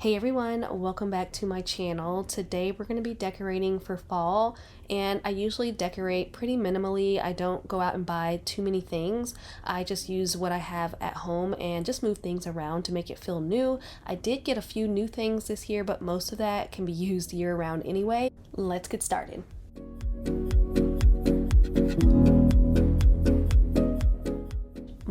Hey everyone, welcome back to my channel. Today we're going to be decorating for fall, and I usually decorate pretty minimally. I don't go out and buy too many things. I just use what I have at home and just move things around to make it feel new. I did get a few new things this year, but most of that can be used year round anyway. Let's get started.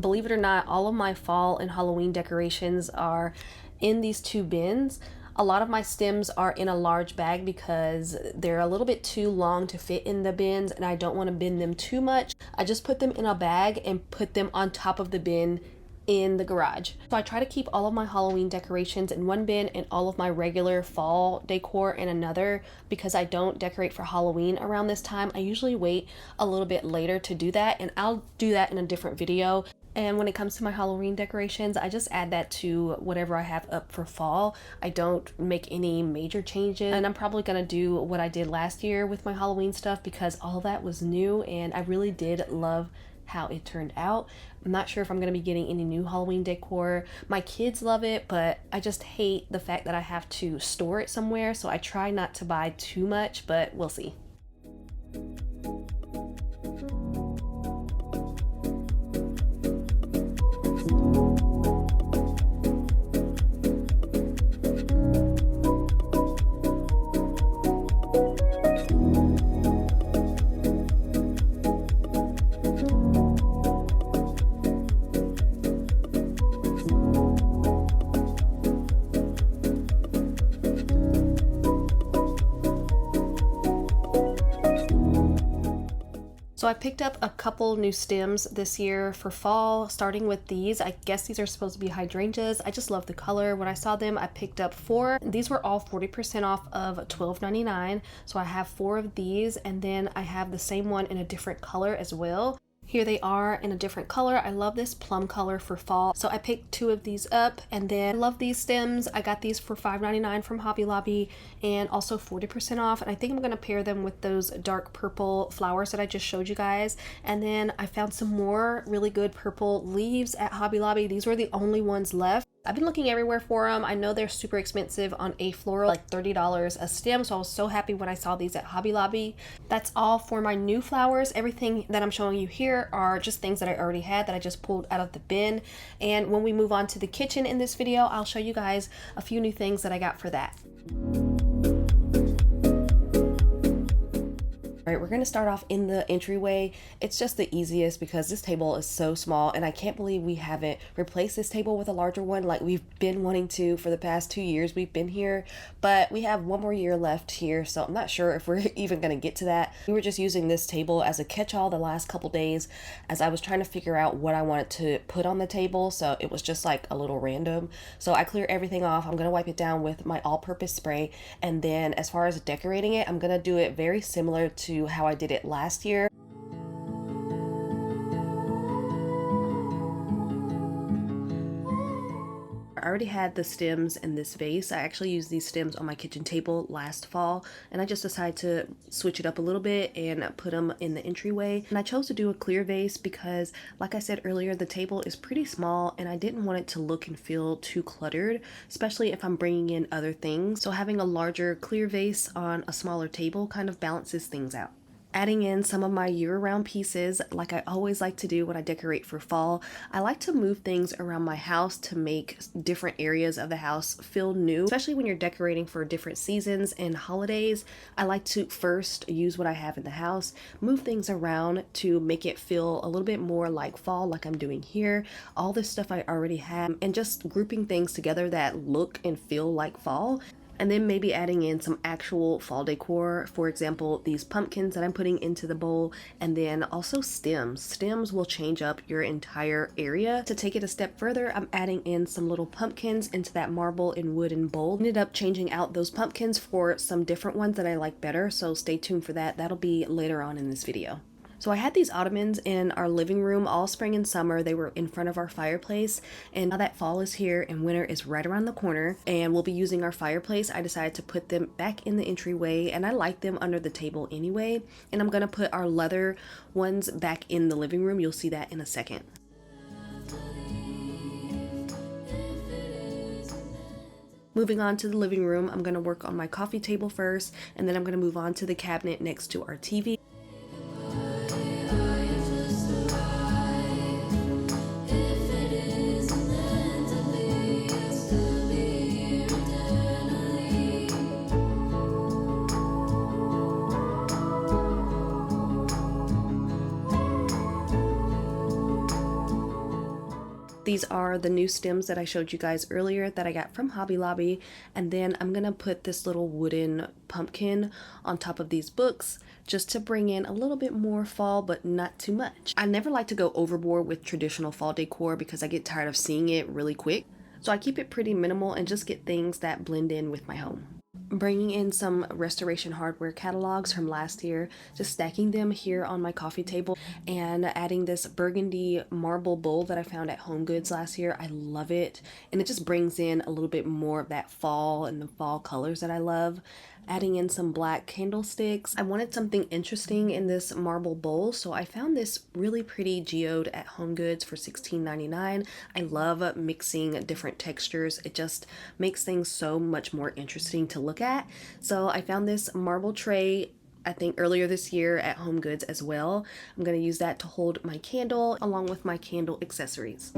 Believe it or not, all of my fall and Halloween decorations are in these two bins. A lot of my stems are in a large bag because they're a little bit too long to fit in the bins and I don't want to bin them too much. I just put them in a bag and put them on top of the bin in the garage. So I try to keep all of my Halloween decorations in one bin and all of my regular fall decor in another, because I don't decorate for Halloween around this time. I usually wait a little bit later to do that, and I'll do that in a different video. And when it comes to my Halloween decorations, I just add that to whatever I have up for fall. I don't make any major changes, and I'm probably gonna do what I did last year with my Halloween stuff because all that was new and I really did love how it turned out. I'm not sure if I'm gonna be getting any new Halloween decor. My kids love it, but I just hate the fact that I have to store it somewhere, so I try not to buy too much, but we'll see. So I picked up a couple new stems this year for fall, starting with these. I guess these are supposed to be hydrangeas. I just love the color. When I saw them, I picked up 4. These were all 40% off of $12.99. So I have 4 of these, and then I have the same one in a different color as well. Here they are in a different color. I love this plum color for fall, so I picked 2 of these up. And then I love these stems. I got these for $5.99 from Hobby Lobby and also 40% off. And I think I'm gonna pair them with those dark purple flowers that I just showed you guys. And then I found some more really good purple leaves at Hobby Lobby. These were the only ones left. I've been looking everywhere for them. I know they're super expensive on a floral, like $30 a stem, so I was so happy when I saw these at Hobby Lobby. That's all for my new flowers. Everything that I'm showing you here are just things that I already had that I just pulled out of the bin. And when we move on to the kitchen in this video, I'll show you guys a few new things that I got for that. All right, we're gonna start off in the entryway. It's just the easiest because this table is so small and I can't believe we haven't replaced this table with a larger one like we've been wanting to for the past 2 years we've been here, but we have 1 more year left here, so I'm not sure if we're even gonna get to that. We were just using this table as a catch-all the last couple days as I was trying to figure out what I wanted to put on the table, so it was just like a little random. So I clear everything off. I'm gonna wipe it down with my all-purpose spray, and then as far as decorating it, I'm gonna do it very similar to how I did it last year. I already had the stems in this vase. I actually used these stems on my kitchen table last fall, and I just decided to switch it up a little bit and put them in the entryway. And I chose to do a clear vase because, like I said earlier, the table is pretty small and I didn't want it to look and feel too cluttered, especially if I'm bringing in other things. So having a larger clear vase on a smaller table kind of balances things out. Adding in some of my year-round pieces, like I always like to do when I decorate for fall. I like to move things around my house to make different areas of the house feel new, especially when you're decorating for different seasons and holidays. I like to first use what I have in the house, move things around to make it feel a little bit more like fall, like I'm doing here. All this stuff I already have, and just grouping things together that look and feel like fall. And then maybe adding in some actual fall decor. For example, these pumpkins that I'm putting into the bowl, and then also stems. Stems will change up your entire area. To take it a step further, I'm adding in some little pumpkins into that marble and wooden bowl. Ended up changing out those pumpkins for some different ones that I like better, so stay tuned for that. That'll be later on in this video. So I had these ottomans in our living room all spring and summer. They were in front of our fireplace, and now that fall is here and winter is right around the corner and we'll be using our fireplace, I decided to put them back in the entryway, and I like them under the table anyway. And I'm gonna put our leather ones back in the living room. You'll see that in a second. Moving on to the living room, I'm going to work on my coffee table first, and then I'm going to move on to the cabinet next to our TV. These are the new stems that I showed you guys earlier that I got from Hobby Lobby, and then I'm gonna put this little wooden pumpkin on top of these books just to bring in a little bit more fall, but not too much. I never like to go overboard with traditional fall decor because I get tired of seeing it really quick, so I keep it pretty minimal and just get things that blend in with my home. Bringing in some restoration hardware catalogs from last year, just stacking them here on my coffee table, and adding this burgundy marble bowl that I found at Home Goods last year. I love it, and it just brings in a little bit more of that fall and the fall colors that I love. Adding in some black candlesticks. I wanted something interesting in this marble bowl, so I found this really pretty geode at Home Goods for $16.99. I love mixing different textures. It just makes things so much more interesting to look at. So I found this marble tray, I think earlier this year at Home Goods as well. I'm going to use that to hold my candle along with my candle accessories.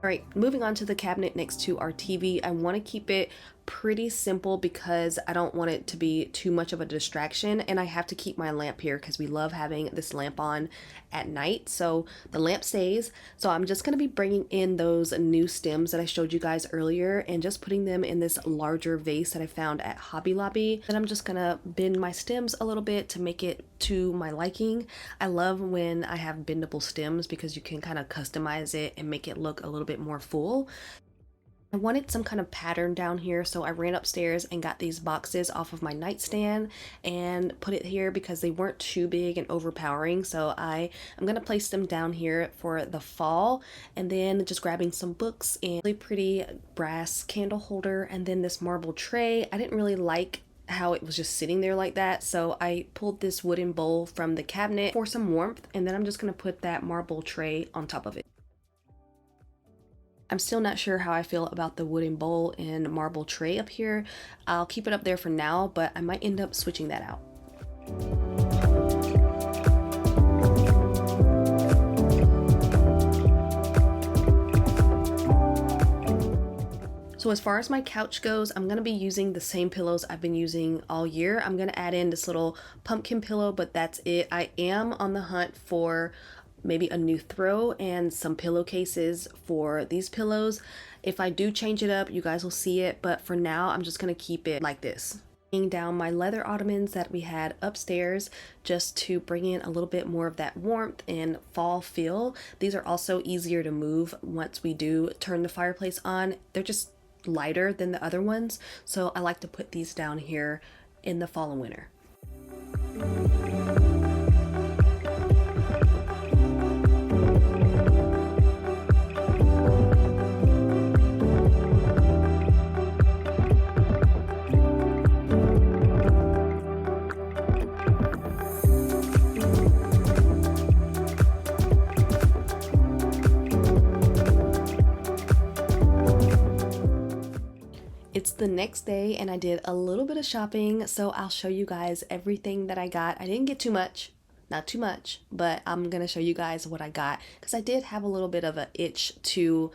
Alright, moving on to the cabinet next to our TV. I want to keep it pretty simple because I don't want it to be too much of a distraction, and I have to keep my lamp here because we love having this lamp on at night, so the lamp stays. So I'm just going to be bringing in those new stems that I showed you guys earlier and just putting them in this larger vase that I found at Hobby Lobby. And I'm just going to bend my stems a little bit to make it to my liking. I love when I have bendable stems because you can kind of customize it and make it look a little bit more full. I wanted some kind of pattern down here, so I ran upstairs and got these boxes off of my nightstand and put it here because they weren't too big and overpowering. So I'm going to place them down here for the fall, and then just grabbing some books and a really pretty brass candle holder, and then this marble tray. I didn't really like how it was just sitting there like that, so I pulled this wooden bowl from the cabinet for some warmth, and then I'm just going to put that marble tray on top of it. I'm still not sure how I feel about the wooden bowl and marble tray up here. I'll keep it up there for now, but I might end up switching that out. So as far as my couch goes, I'm going to be using the same pillows I've been using all year. I'm going to add in this little pumpkin pillow, but that's it. I am on the hunt for maybe a new throw and some pillowcases for these pillows. If I do change it up, you guys will see it, but for now I'm just gonna keep it like this. Bringing down my leather ottomans that we had upstairs just to bring in a little bit more of that warmth and fall feel. These are also easier to move once we do turn the fireplace on. They're just lighter than the other ones, so I like to put these down here in the fall and winter. It's the next day and I did a little bit of shopping, so I'll show you guys everything that I got. I didn't get too much, not too much, but I'm gonna show you guys what I got because I did have a little bit of an itch to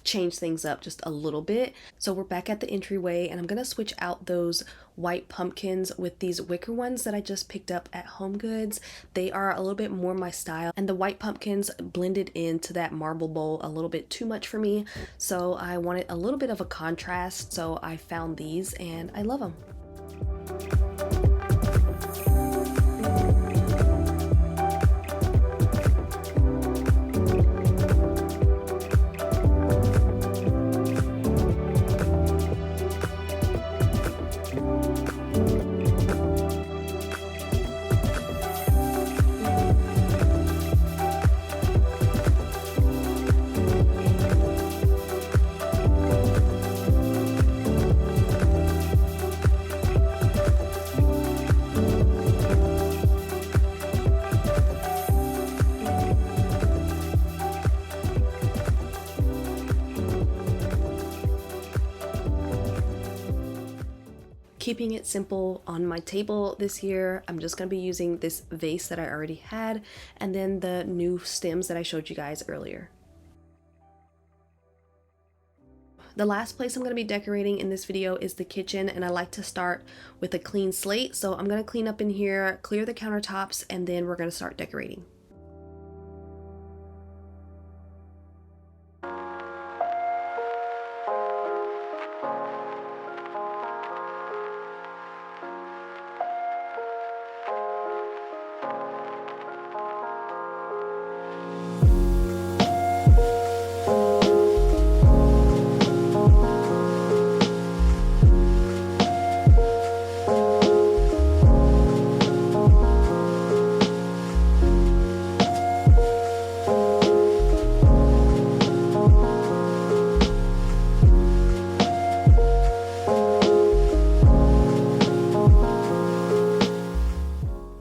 change things up just a little bit. So we're back at the entryway and I'm gonna switch out those white pumpkins with these wicker ones that I just picked up at Home Goods. They are a little bit more my style, and the white pumpkins blended into that marble bowl a little bit too much for me, so I wanted a little bit of a contrast, so I found these and I love them. keeping it simple on my table this year. I'm just going to be using this vase that I already had and then the new stems that I showed you guys earlier. The last place I'm going to be decorating in this video is the kitchen, and I like to start with a clean slate. So I'm going to clean up in here, clear the countertops, and then we're going to start decorating.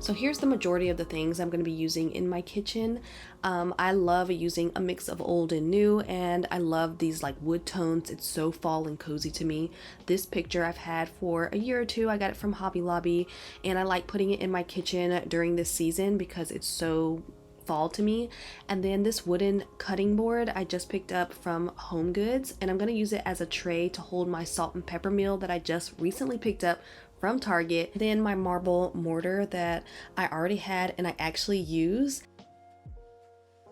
So here's the majority of the things I'm going to be using in my kitchen. I love using a mix of old and new, and I love these like wood tones. It's so fall and cozy to me. This picture I've had for a year or two. I got it from Hobby Lobby, and I like putting it in my kitchen during this season because it's so fall to me. And then this wooden cutting board I just picked up from Home Goods, and I'm going to use it as a tray to hold my salt and pepper meal that I just recently picked up from Target. Then my marble mortar that I already had and I actually use.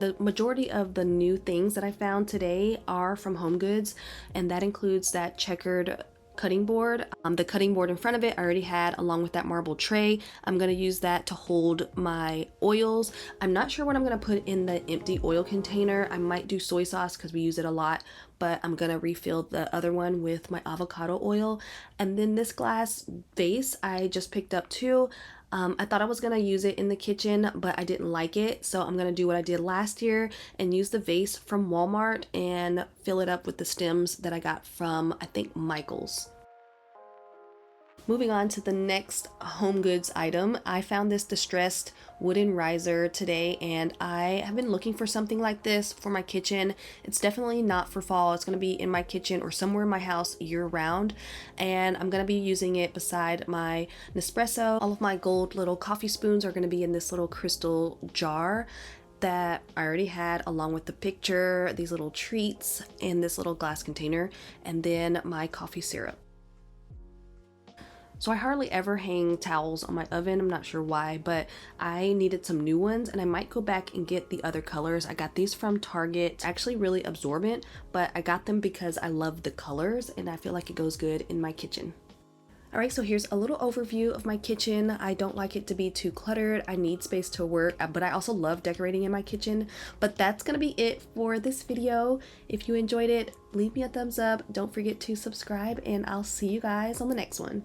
The majority of the new things that I found today are from Home Goods, and that includes that checkered cutting board. The cutting board in front of it I already had, along with that marble tray. I'm going to use that to hold my oils. I'm not sure what I'm going to put in the empty oil container. I might do soy sauce because we use it a lot, but I'm going to refill the other one with my avocado oil. And then this glass vase I just picked up too. I thought I was going to use it in the kitchen, but I didn't like it. So I'm going to do what I did last year and use the vase from Walmart and fill it up with the stems that I got from, I think, Michael's. Moving on to the next Home Goods item, I found this distressed wooden riser today, and I have been looking for something like this for my kitchen. It's definitely not for fall. It's going to be in my kitchen or somewhere in my house year round, and I'm going to be using it beside my Nespresso. All of my gold little coffee spoons are going to be in this little crystal jar that I already had, along with the picture, these little treats, and this little glass container, and then my coffee syrup. So I hardly ever hang towels on my oven. I'm not sure why, but I needed some new ones, and I might go back and get the other colors. I got these from Target. It's actually really absorbent, but I got them because I love the colors and I feel like it goes good in my kitchen. Alright, so here's a little overview of my kitchen. I don't like it to be too cluttered. I need space to work, but I also love decorating in my kitchen. But that's gonna be it for this video. If you enjoyed it, leave me a thumbs up. Don't forget to subscribe, and I'll see you guys on the next one.